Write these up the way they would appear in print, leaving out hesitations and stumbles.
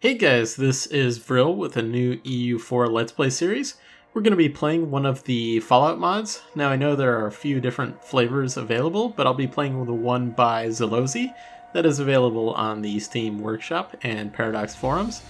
Hey guys, this is Vril with a new EU4 Let's Play series. We're going to be playing one of the Fallout mods. Now I know there are a few different flavors available, but I'll be playing the one by Zalozi that is available on the Steam Workshop and Paradox forums.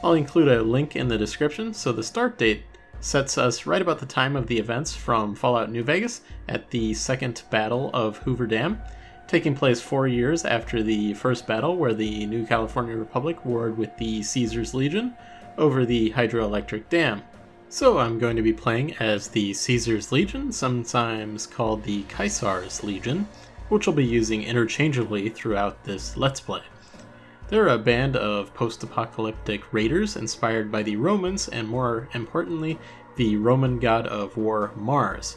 I'll include a link in the description, so the start date sets us right about the time of the events from Fallout New Vegas at the second battle of Hoover Dam, taking place 4 years after the first battle where the New California Republic warred with the Caesar's Legion over the hydroelectric dam. So I'm going to be playing as the Caesar's Legion, sometimes called the Caesar's Legion, which I'll be using interchangeably throughout this Let's Play. They're a band of post-apocalyptic raiders inspired by the Romans and, more importantly, the Roman god of war Mars.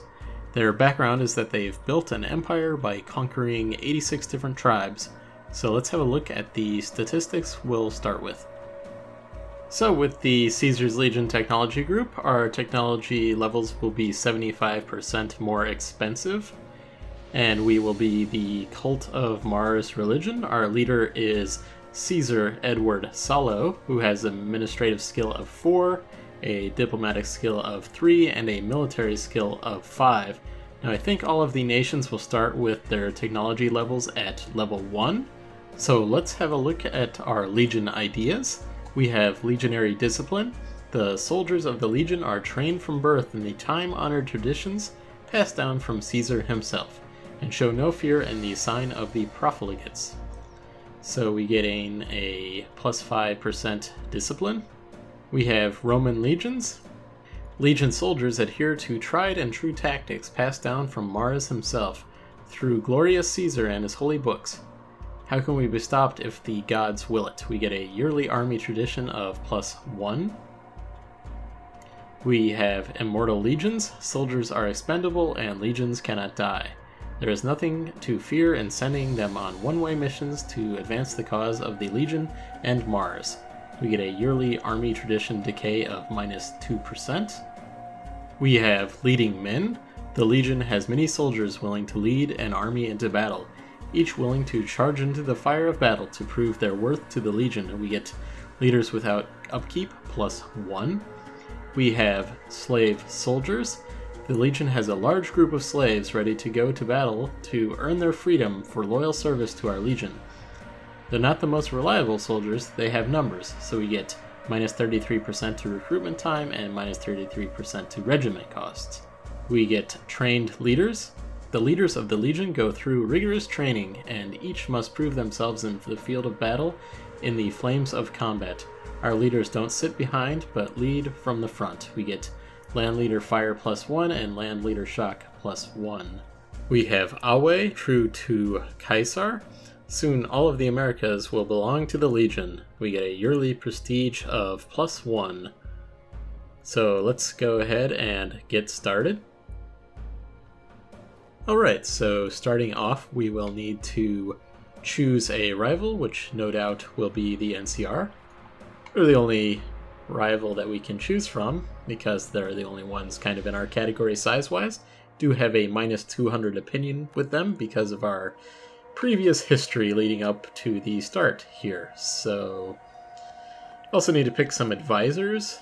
Their background is that they've built an empire by conquering 86 different tribes. So let's have a look at the statistics we'll start with. So with the Caesar's Legion technology group, our technology levels will be 75% more expensive. And we will be the Cult of Mars religion. Our leader is Caesar Edward Salo, who has an administrative skill of 4, a diplomatic skill of 3, and a military skill of 5. Now I think all of the nations will start with their technology levels at level 1. So let's have a look at our Legion ideas. We have Legionary Discipline. The soldiers of the Legion are trained from birth in the time-honored traditions passed down from Caesar himself, and show no fear in the sign of the profligates. So we gain a plus 5% discipline. We have Roman legions. Legion soldiers adhere to tried and true tactics passed down from Mars himself through glorious Caesar and his holy books. How can we be stopped if the gods will it? We get a yearly army tradition of plus 1. We have Immortal Legions. Soldiers are expendable and legions cannot die. There is nothing to fear in sending them on one-way missions to advance the cause of the Legion and Mars. We get a yearly army tradition decay of minus 2%. We have Leading Men. The Legion has many soldiers willing to lead an army into battle, each willing to charge into the fire of battle to prove their worth to the Legion. We get Leaders Without Upkeep plus 1. We have Slave Soldiers. The Legion has a large group of slaves ready to go to battle to earn their freedom for loyal service to our Legion. They're not the most reliable soldiers, they have numbers, so we get minus 33% to recruitment time and minus 33% to regiment costs. We get Trained Leaders. The leaders of the Legion go through rigorous training, and each must prove themselves in the field of battle in the flames of combat. Our leaders don't sit behind, but lead from the front. We get Land Leader Fire plus 1 and Land Leader Shock plus 1. We have Awe, true to Caesar. Soon all of the Americas will belong to the Legion. We get a yearly prestige of plus 1. So let's go ahead and get started. Alright, so starting off we will need to choose a rival, which no doubt will be the NCR. They're the only rival that we can choose from, because they're the only ones kind of in our category size-wise. Do have a minus 200 opinion with them because of our previous history leading up to the start here. So also need to pick some advisors.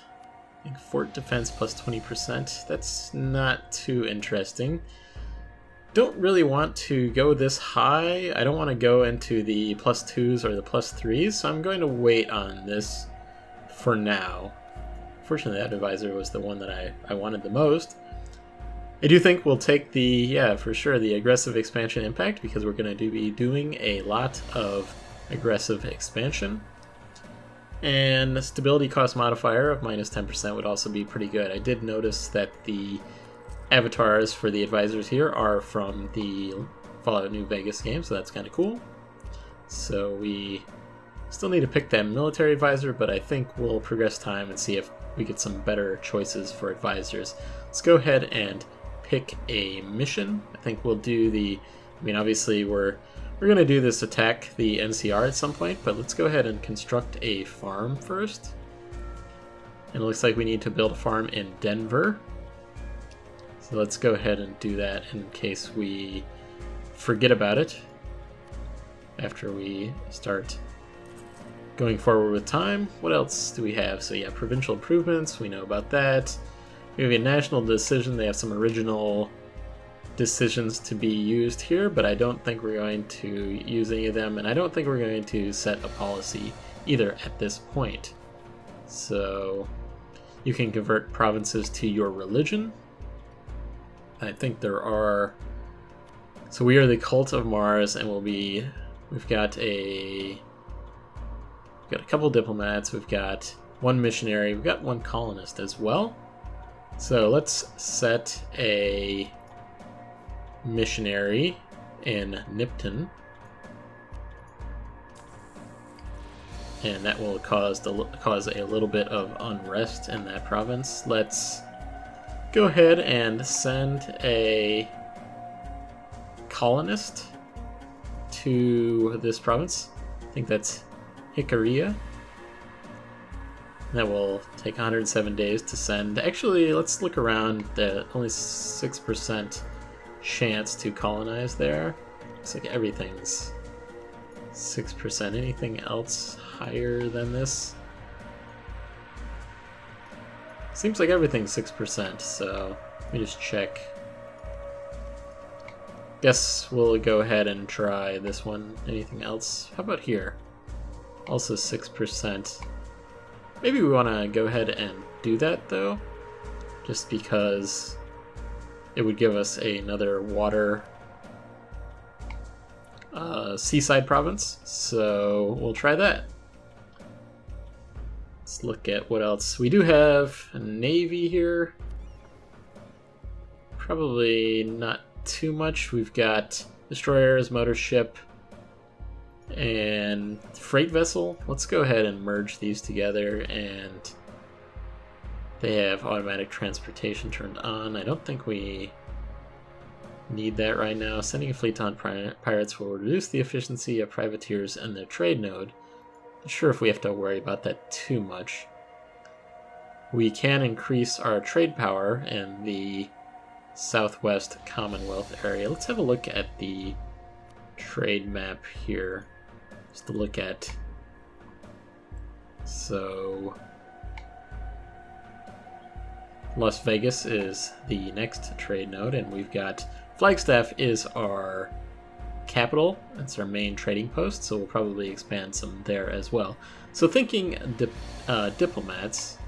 I think fort defense plus 20%. That's not too interesting. Don't really want to go this high. I don't want to go into the plus 2s or the plus 3s, so I'm going to wait on this for now. Fortunately, that advisor was the one that I wanted the most. I do think we'll take for sure, the aggressive expansion impact, because we're going to be doing a lot of aggressive expansion. And the stability cost modifier of minus 10% would also be pretty good. I did notice that the avatars for the advisors here are from the Fallout New Vegas game, so that's kind of cool. So we still need to pick that military advisor, but I think we'll progress time and see if we get some better choices for advisors. Let's go ahead and pick a mission. I think we'll do obviously we're going to do this attack the NCR at some point, but let's go ahead and construct a farm first. And it looks like we need to build a farm in Denver. So let's go ahead and do that in case we forget about it after we start Going forward with time, what else do we have? So yeah, provincial improvements, we know about that. We have a national decision. They have some original decisions to be used here, but I don't think we're going to use any of them, and I don't think we're going to set a policy either at this point. So you can convert provinces to your religion. I think there are... So we are the cult of Mars, and we've got a couple diplomats, we've got one missionary, we've got one colonist as well. So let's set a missionary in Nipton, and that will cause a little bit of unrest in that province. Let's go ahead and send a colonist to this province. I think that's Hikaria. That will take 107 days to send. Actually, let's look around. The only 6% chance to colonize there. Looks like everything's 6%. Anything else higher than this? Seems like everything's 6%, so let me just check. Guess we'll go ahead and try this one. Anything else? How about here? Also 6%. Maybe we want to go ahead and do that, though, just because it would give us another water seaside province, so we'll try that. Let's look at what else. We do have a navy here. Probably not too much. We've got destroyers, motor ship, and freight vessel. Let's go ahead and merge these together, and they have automatic transportation turned on. I don't think we need that right now. Sending a fleet on pirates will reduce the efficiency of privateers and their trade node. Not sure if we have to worry about that too much. We can increase our trade power in the Southwest Commonwealth area. Let's have a look at the trade map here, just to look at. So Las Vegas is the next trade node, and we've got Flagstaff is our capital. It's our main trading post, so we'll probably expand some there as well. So thinking diplomats,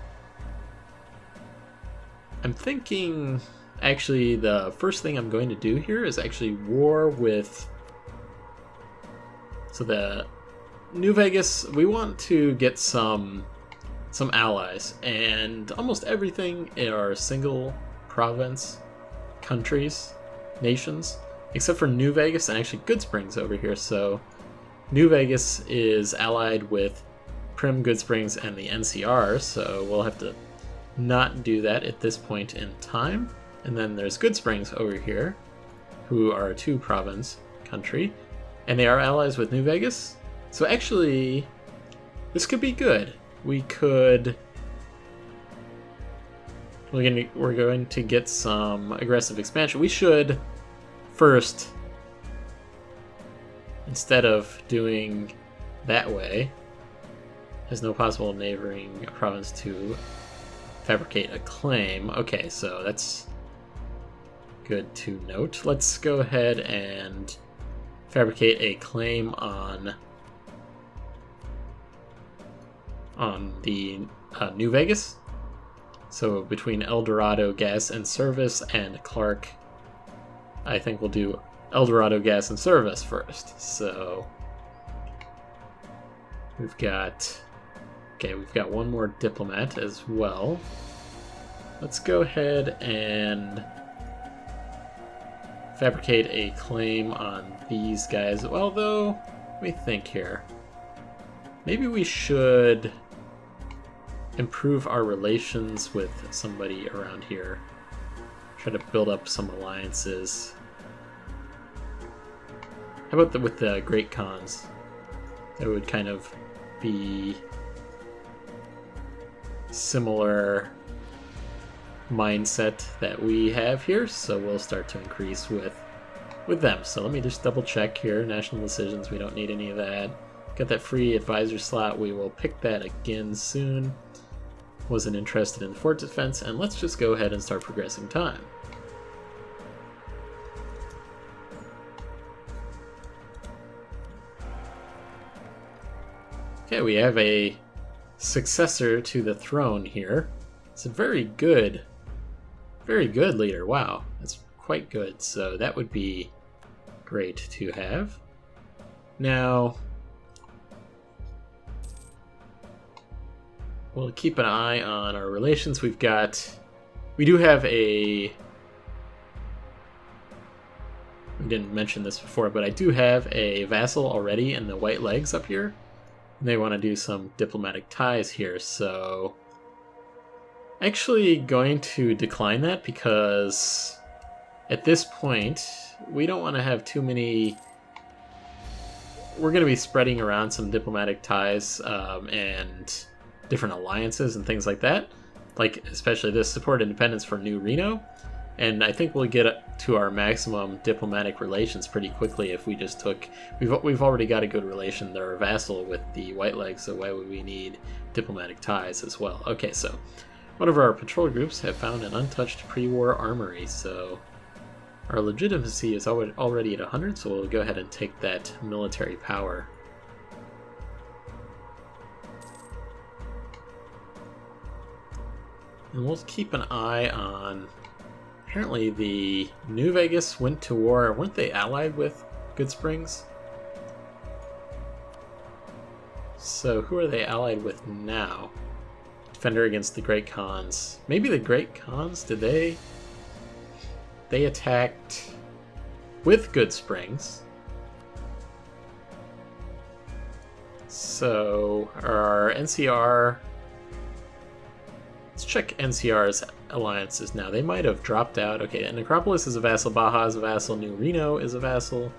I'm thinking actually the first thing I'm going to do here is actually war with... So the New Vegas, we want to get some allies, and almost everything are single province countries, nations, except for New Vegas and actually Goodsprings over here. So New Vegas is allied with Prim, Goodsprings, and the NCR, so we'll have to not do that at this point in time. And then there's Goodsprings over here, who are a 2-province country, and they are allies with New Vegas. So actually, this could be good. We're going to get some aggressive expansion. We should first, instead of doing that way, has no possible neighboring province to fabricate a claim. Okay, so that's good to note. Let's go ahead and fabricate a claim on the New Vegas. So between El Dorado Gas and Service and Clark, I think we'll do El Dorado Gas and Service first. So we've got one more diplomat as well. Let's go ahead and fabricate a claim on these guys. Well, though, let me think here. Maybe we should improve our relations with somebody around here. Try to build up some alliances. How about with the Great Khans? That would kind of be similar mindset that we have here, so we'll start to increase with them. So let me just double check here. National decisions, we don't need any of that. Got that free advisor slot. We will pick that again soon. Wasn't interested in fort defense, and let's just go ahead and start progressing time. Okay, we have a successor to the throne here. It's a very good leader. Wow, that's quite good. So that would be great to have. Now, we'll keep an eye on our relations. We do have we didn't mention this before, but I do have a vassal already in the White Legs up here. They want to do some diplomatic ties here, so actually going to decline that because at this point we don't want to have too many. We're going to be spreading around some diplomatic ties and different alliances and things like that, like especially this support independence for New Reno, and I think we'll get to our maximum diplomatic relations pretty quickly if we just took. We've already got a good relation. They're a vassal with the White Legs, so why would we need diplomatic ties as well? Okay, so one of our patrol groups have found an untouched pre-war armory, so our legitimacy is already at 100, so we'll go ahead and take that military power. And we'll keep an eye on. Apparently the New Vegas went to war. Weren't they allied with Good Springs? So who are they allied with now? Defender against the Great Khans. Maybe the Great Khans, did they attacked with Good Springs. So our NCR, let's check NCR's alliances now. They might have dropped out. Okay, and Necropolis is a vassal, Baja is a vassal, New Reno is a vassal,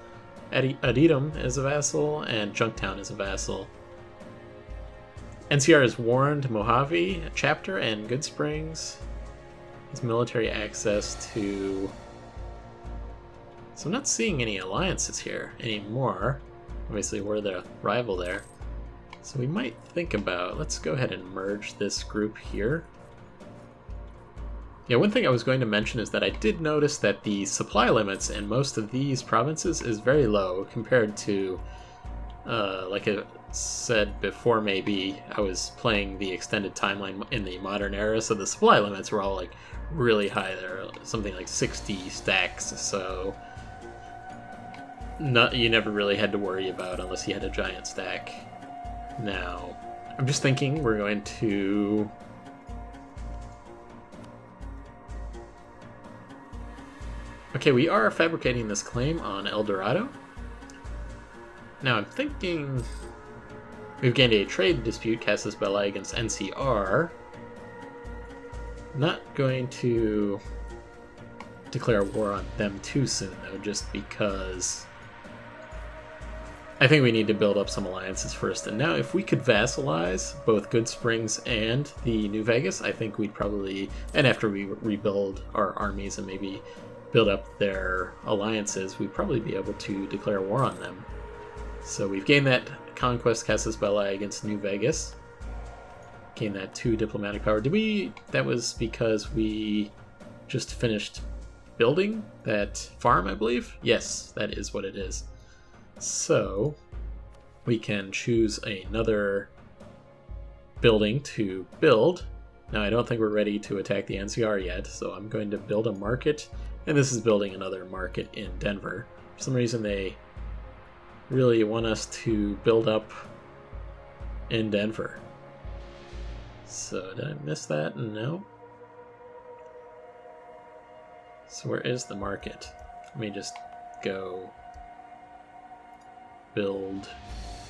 Aditum is a vassal, and Junktown is a vassal. NCR has warned Mojave, a chapter, and Good Springs has military access to. So I'm not seeing any alliances here anymore. Obviously, we're the rival there. So we might think about, let's go ahead and merge this group here. Yeah, one thing I was going to mention is that I did notice that the supply limits in most of these provinces is very low compared to, like I said before, maybe I was playing the extended timeline in the modern era, so the supply limits were all like really high there, something like 60 stacks, so you never really had to worry about unless you had a giant stack. Now, I'm just thinking we're going to. Okay, we are fabricating this claim on El Dorado. Now I'm thinking we've gained a trade dispute, Casus Belli against NCR. Not going to declare war on them too soon though, just because I think we need to build up some alliances first. And now if we could vassalize both Good Springs and the New Vegas, I think we'd probably, and after we rebuild our armies and maybe build up their alliances, we'd probably be able to declare war on them. So we've gained that conquest, Casus Belli against New Vegas. Gained that 2 diplomatic power. That was because we just finished building that farm, I believe? Yes, that is what it is. So we can choose another building to build. Now I don't think we're ready to attack the NCR yet, so I'm going to build a market, and this is building another market in Denver. For some reason they really want us to build up in Denver. So did I miss that? No. So where is the market? Let me just go build.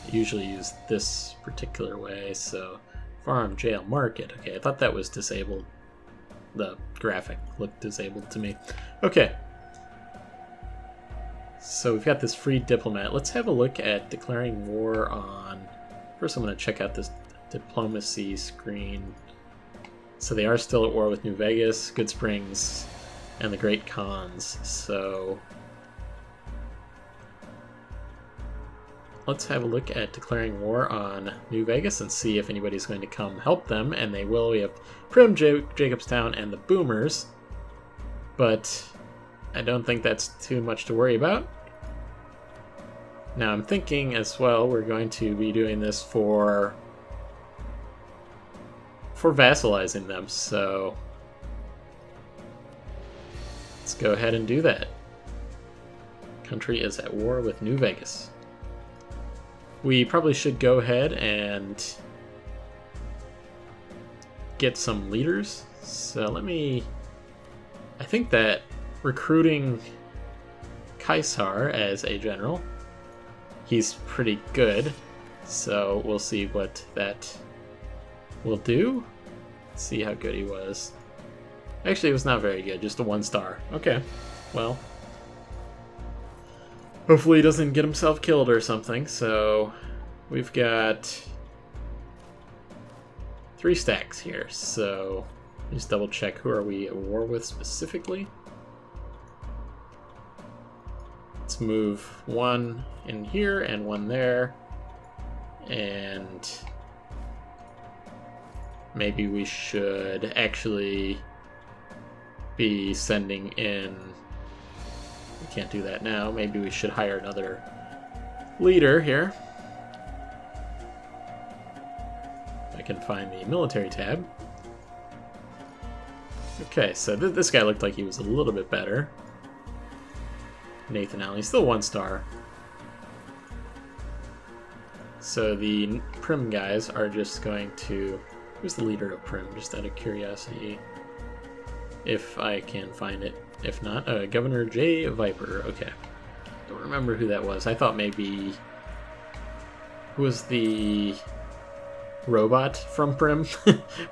I usually use this particular way, so farm, jail, market. Okay, I thought that was disabled. The graphic looked disabled to me. Okay. So we've got this free diplomat. Let's have a look at declaring war on. First I'm going to check out this diplomacy screen. So they are still at war with New Vegas, Good Springs, and the Great Khans. So let's have a look at declaring war on New Vegas and see if anybody's going to come help them, and they will. We have Prim, Jacobstown, and the Boomers, but I don't think that's too much to worry about. Now I'm thinking as well we're going to be doing this for vassalizing them, so let's go ahead and do that. Country is at war with New Vegas. We probably should go ahead and get some leaders. So I think that recruiting Kaisar as a general, he's pretty good. So we'll see what that will do. Let's see how good he was. Actually, it was not very good, just a 1-star. Okay, well, hopefully he doesn't get himself killed or something. So we've got 3 stacks here. So just double check, who are we at war with specifically? Let's move 1 in here and 1 there. And maybe we should actually be sending in... We can't do that now. Maybe we should hire another leader here. If I can find the military tab. Okay, so this guy looked like he was a little bit better. Nathan Allen, still 1-star. So the Prim guys are just going to... Who's the leader of Prim, just out of curiosity? If I can find it. If not, Governor J. Viper. Okay. Don't remember who that was. I thought maybe... Who was the robot from Prim?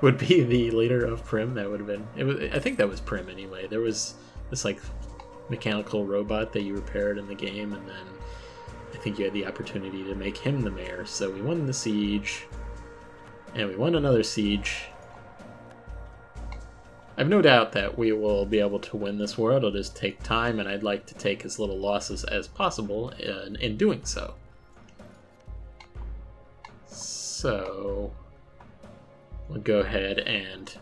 Would be the leader of Prim. That would have been... I think that was Prim anyway. There was this, like, mechanical robot that you repaired in the game, and then I think you had the opportunity to make him the mayor. So we won the siege, and we won another siege. I have no doubt that we will be able to win this war. It'll just take time, and I'd like to take as little losses as possible in doing so. So we'll go ahead and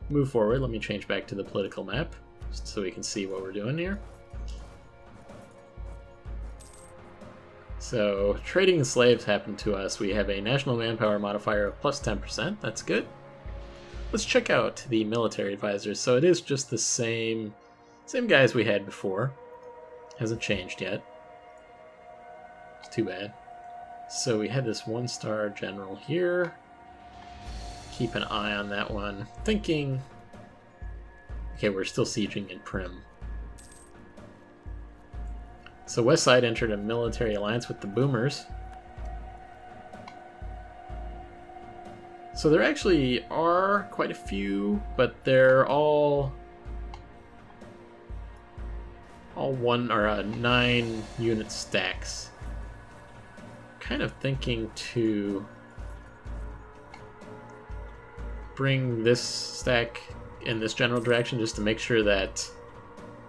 move forward. Let me change back to the political map just so we can see what we're doing here. So trading slaves happened to us. We have a national manpower modifier of plus 10%. That's good. Let's check out the military advisors. So it is just the same guys we had before. Hasn't changed yet. It's too bad. So we had this 1-star general here. Keep an eye on that one. Thinking... Okay, we're still sieging in Prim. So Westside entered a military alliance with the Boomers. So there actually are quite a few, but they're all 1 or 9 unit stacks. Kind of thinking to bring this stack in this general direction just to make sure that...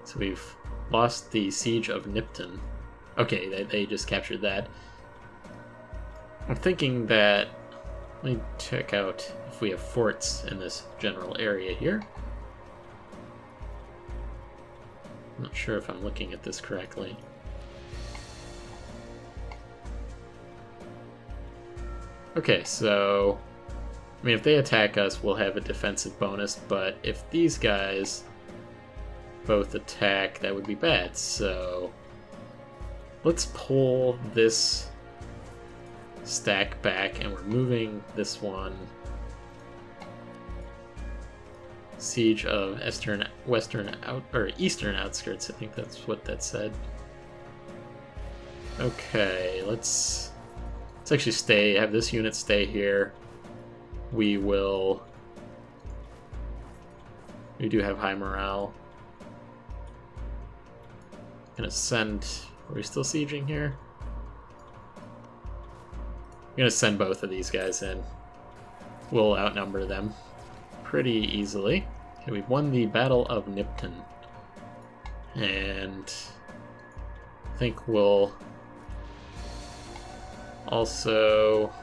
So we've lost the siege of Nipton. Okay, they just captured that. I'm thinking that... Let me check out if we have forts in this general area here. I'm not sure if I'm looking at this correctly. Okay, so... I mean, if they attack us, we'll have a defensive bonus, but if these guys both attack, that would be bad. So let's pull this stack back, and we're moving this one. Siege of Eastern Outskirts, I think that's what that said. Okay, let's actually have this unit stay here. We do have high morale. Gonna send... Are we still sieging here? I'm gonna send both of these guys in. We'll outnumber them pretty easily. Okay, we've won the Battle of Nipton. And I think we'll Also,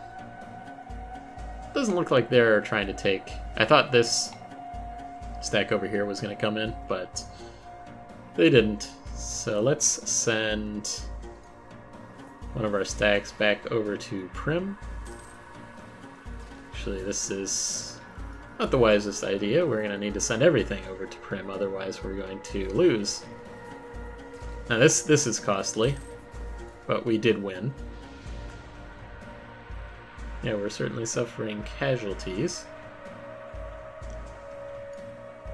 doesn't look like they're trying to take... I thought this stack over here was going to come in, but they didn't. So let's send one of our stacks back over to Prim. Actually, this is not the wisest idea. We're going to need to send everything over to Prim, otherwise we're going to lose. Now this is costly, but we did win. Yeah, we're certainly suffering casualties.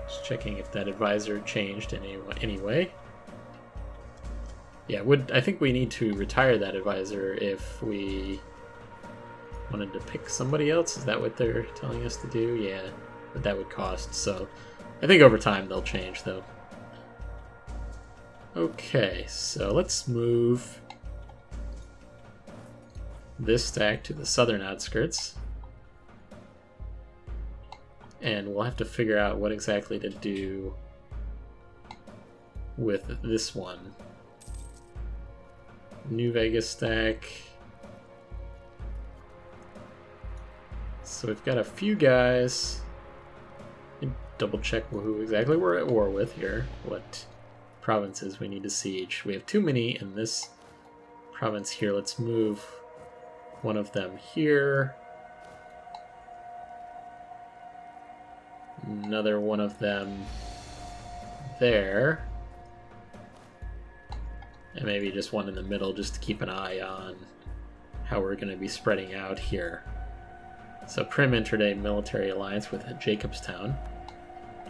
Just checking if that advisor changed in any way. Yeah, I think we need to retire that advisor if we wanted to pick somebody else. Is that what they're telling us to do? Yeah, but that would cost. So I think over time they'll change, though. Okay, so let's move this stack to the southern outskirts. And we'll have to figure out what exactly to do with this one. New Vegas stack. So we've got a few guys. Double check who exactly we're at war with here. What provinces we need to siege. We have too many in this province here. Let's move one of them here. Another one of them there. And maybe just one in the middle just to keep an eye on how we're going to be spreading out here. So Prim entered a military alliance with Jacobstown.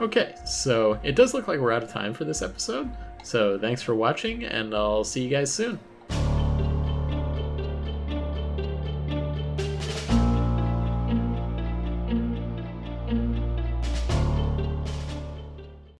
Okay, so it does look like we're out of time for this episode. So thanks for watching, and I'll see you guys soon.